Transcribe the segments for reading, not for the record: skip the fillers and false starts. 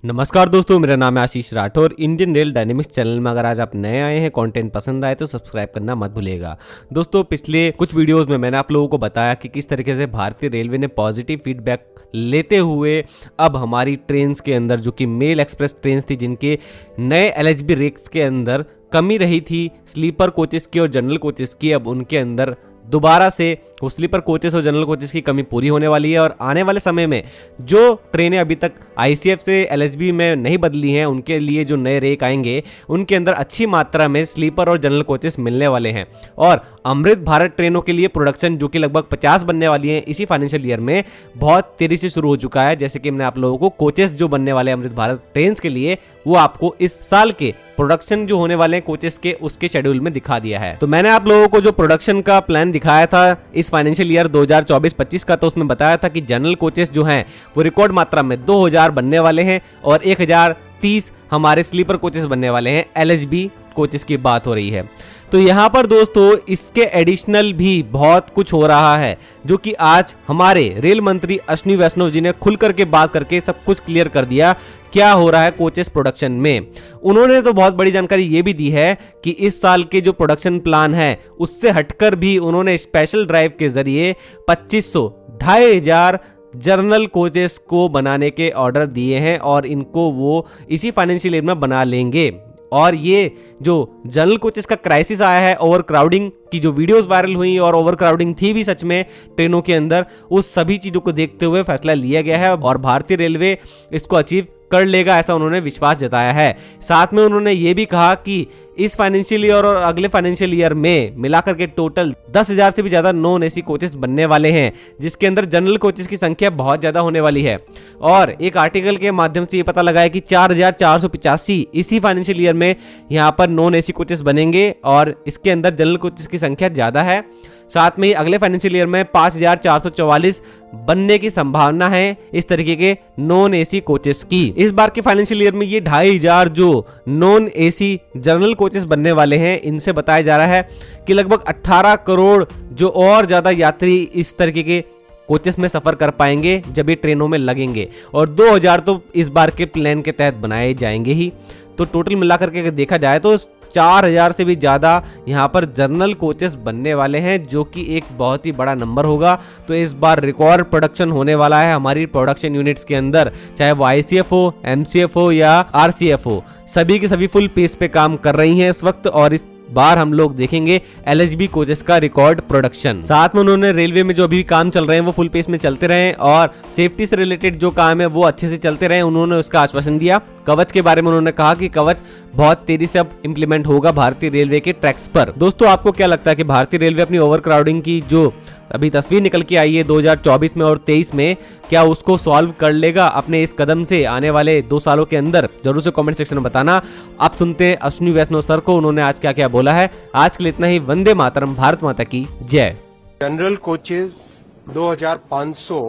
नमस्कार दोस्तों, मेरा नाम है Ashish Rathore. Indian rail dynamics channel में अगर आज आप नए आए हैं, कंटेंट पसंद आए तो सब्सक्राइब करना मत भूलिएगा। दोस्तों, पिछले कुछ वीडियोस में मैंने आप लोगों को बताया कि किस तरीके से भारतीय रेलवे ने पॉजिटिव फीडबैक लेते हुए अब हमारी ट्रेन्स के अंदर, जो कि मेल एक्सप्रेस ट्रेन्स थी जिनके नए एलएचबी रेक्स के अंदर कमी रही थी स्लीपर कोचेस की और जनरल कोचेस की, अब उनके अंदर दोबारा से वो स्लीपर कोचेस और जनरल कोचेस की कमी पूरी होने वाली है। और आने वाले समय में जो ट्रेनें अभी तक आईसीएफ से एलएचबी में नहीं बदली हैं, उनके लिए जो नए रेक आएंगे उनके अंदर अच्छी मात्रा में स्लीपर और जनरल कोचेस मिलने वाले हैं। और अमृत भारत ट्रेनों के लिए प्रोडक्शन, जो कि लगभग 50 बनने वाली है इसी फाइनेंशियल ईयर में, बहुत तेजी से शुरू हो चुका है। जैसे कि मैंने आप लोगों को कोचेस जो बनने वाले हैं अमृत भारत ट्रेन के लिए, वो आपको इस साल के प्रोडक्शन जो होने वाले हैं कोचेस के, उसके शेड्यूल में दिखा दिया है। तो मैंने आप लोगों को जो प्रोडक्शन का प्लान दिखाया था इस फाइनेंशियल ईयर 2024-25 का, तो उसमें बताया था कि जनरल कोचेस जो हैं वो रिकॉर्ड मात्रा में 2000 बनने वाले हैं और 1030 हमारे स्लीपर कोचेस बनने वाले हैं। एलएचबी कोचेस की बात हो रही है। तो यहाँ पर दोस्तों इसके एडिशनल भी बहुत कुछ हो रहा है, जो कि आज हमारे रेल मंत्री अश्विनी वैष्णव जी ने खुल करके बात करके सब कुछ क्लियर कर दिया क्या हो रहा है कोचेस प्रोडक्शन में। उन्होंने तो बहुत बड़ी जानकारी ये भी दी है कि इस साल के जो प्रोडक्शन प्लान है उससे हटकर भी उन्होंने स्पेशल ड्राइव के जरिए 2500 जर्नल कोचेस को बनाने के ऑर्डर दिए हैं और इनको वो इसी फाइनेंशियल ईयर में बना लेंगे। और ये जो जनरल कोचेस का क्राइसिस आया है, ओवर क्राउडिंग की जो वीडियोस वायरल हुई और ओवर क्राउडिंग थी भी सच में ट्रेनों के अंदर, उस सभी चीजों को देखते हुए फैसला लिया गया है और भारतीय रेलवे इसको अचीव कर लेगा, ऐसा उन्होंने विश्वास जताया है। साथ में उन्होंने ये भी कहा कि इस फाइनेंशियल ईयर और अगले फाइनेंशियल ईयर में मिलाकर के टोटल 10,000 से भी ज्यादा नॉन एसी कोचेस बनने वाले हैं, जिसके अंदर जनरल कोचेस की संख्या बहुत ज्यादा होने वाली है। और एक आर्टिकल के माध्यम से ये पता लगा है कि 4,485 इसी फाइनेंशियल ईयर में यहाँ पर नॉन एसी कोचेस बनेंगे और इसके अंदर जनरल कोचेस की संख्या ज्यादा है। साथ में ही अगले फाइनेंशियल ईयर में 5,444 बनने की संभावना है इस तरीके के नॉन एसी कोचेस की। इस बार के फाइनेंशियल ईयर में ये 2,500 जो नॉन एसी जनरल कोचेस बनने वाले हैं, इनसे बताया जा रहा है कि लगभग 18 करोड़ जो और ज्यादा यात्री इस तरीके के कोचेस में सफर कर पाएंगे जब ये ट्रेनों में लगेंगे, और 2,000 तो इस बार के प्लान के तहत बनाए जाएंगे ही। तो टोटल मिलाकर के देखा जाए तो 4,000 से भी ज़्यादा यहाँ पर जनरल कोचेस बनने वाले हैं, जो कि एक बहुत ही बड़ा नंबर होगा। तो इस बार रिकॉर्ड प्रोडक्शन होने वाला है हमारी प्रोडक्शन यूनिट्स के अंदर, चाहे वो आईसीएफ हो, एमसीएफ हो या आरसीएफ हो, सभी की सभी फुल पेस पे काम कर रही हैं इस वक्त। और इस बार हम लोग देखेंगे एलएचबी कोचेस का रिकॉर्ड प्रोडक्शन। साथ में उन्होंने रेलवे में जो अभी काम चल रहे हैं वो फुल पेस में चलते रहें और सेफ्टी से रिलेटेड जो काम है वो अच्छे से चलते रहें, उन्होंने उसका आश्वासन दिया। कवच के बारे में उन्होंने कहा कि कवच बहुत तेजी से अब इंप्लीमेंट होगा भारतीय रेलवे के ट्रैक्स पर। दोस्तों, आपको क्या लगता है कि भारतीय रेलवे अपनी ओवर क्राउडिंग की जो अभी तस्वीर निकल के आई है 2024 में और 23 में, क्या उसको सॉल्व कर लेगा अपने इस कदम से आने वाले 2 सालों के अंदर? जरूर से कमेंट सेक्शन में बताना। आप सुनते हैं अश्विनी वैष्णव सर को, उन्होंने आज क्या क्या बोला है। आज के लिए इतना ही। वंदे मातरम, भारत माता की जय। जनरल कोचेस 2,500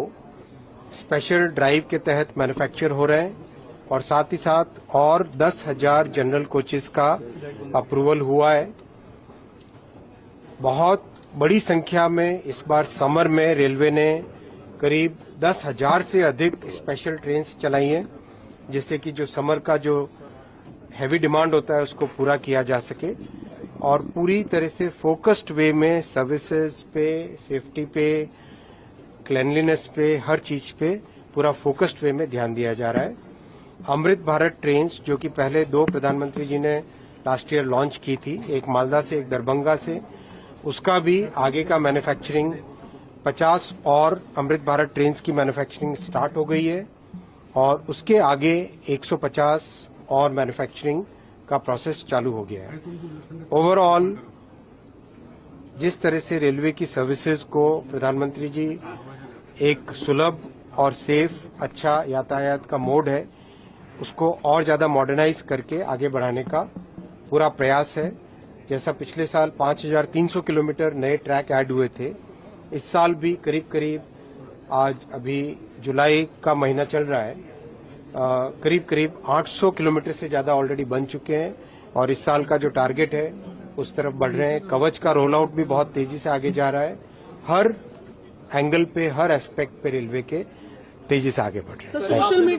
स्पेशल ड्राइव के तहत मैन्युफैक्चर हो रहे हैं और साथ ही साथ और 10,000 जनरल कोचेस का अप्रूवल हुआ है। बहुत बड़ी संख्या में इस बार समर में रेलवे ने करीब 10,000 से अधिक स्पेशल ट्रेन चलाई हैं, जिससे कि जो समर का जो हैवी डिमांड होता है उसको पूरा किया जा सके और पूरी तरह से फोकस्ड वे में सर्विसेज पे, सेफ्टी पे, क्लीनलीनेस पे, हर चीज पे पूरा फोकस्ड वे में ध्यान दिया जा रहा है। अमृत भारत ट्रेन्स, जो कि पहले 2 प्रधानमंत्री जी ने लास्ट ईयर लॉन्च की थी, एक मालदा से एक दरभंगा से, उसका भी आगे का मैन्युफैक्चरिंग 50 और अमृत भारत ट्रेन्स की मैन्युफैक्चरिंग स्टार्ट हो गई है और उसके आगे 150 और मैन्युफैक्चरिंग का प्रोसेस चालू हो गया है। ओवरऑल जिस तरह से रेलवे की सर्विसेज को प्रधानमंत्री जी एक सुलभ और सेफ अच्छा यातायात का मोड है, उसको और ज्यादा मॉडर्नाइज करके आगे बढ़ाने का पूरा प्रयास है। जैसा पिछले साल 5,300 किलोमीटर नए ट्रैक ऐड हुए थे, इस साल भी करीब करीब, आज अभी जुलाई का महीना चल रहा है, करीब करीब 800 किलोमीटर से ज्यादा ऑलरेडी बन चुके हैं और इस साल का जो टारगेट है उस तरफ बढ़ रहे हैं। कवच का रोल आउट भी बहुत तेजी से आगे जा रहा है। हर एंगल पे, हर एस्पेक्ट पे रेलवे के तेजी से आगे बढ़ रहे हैं।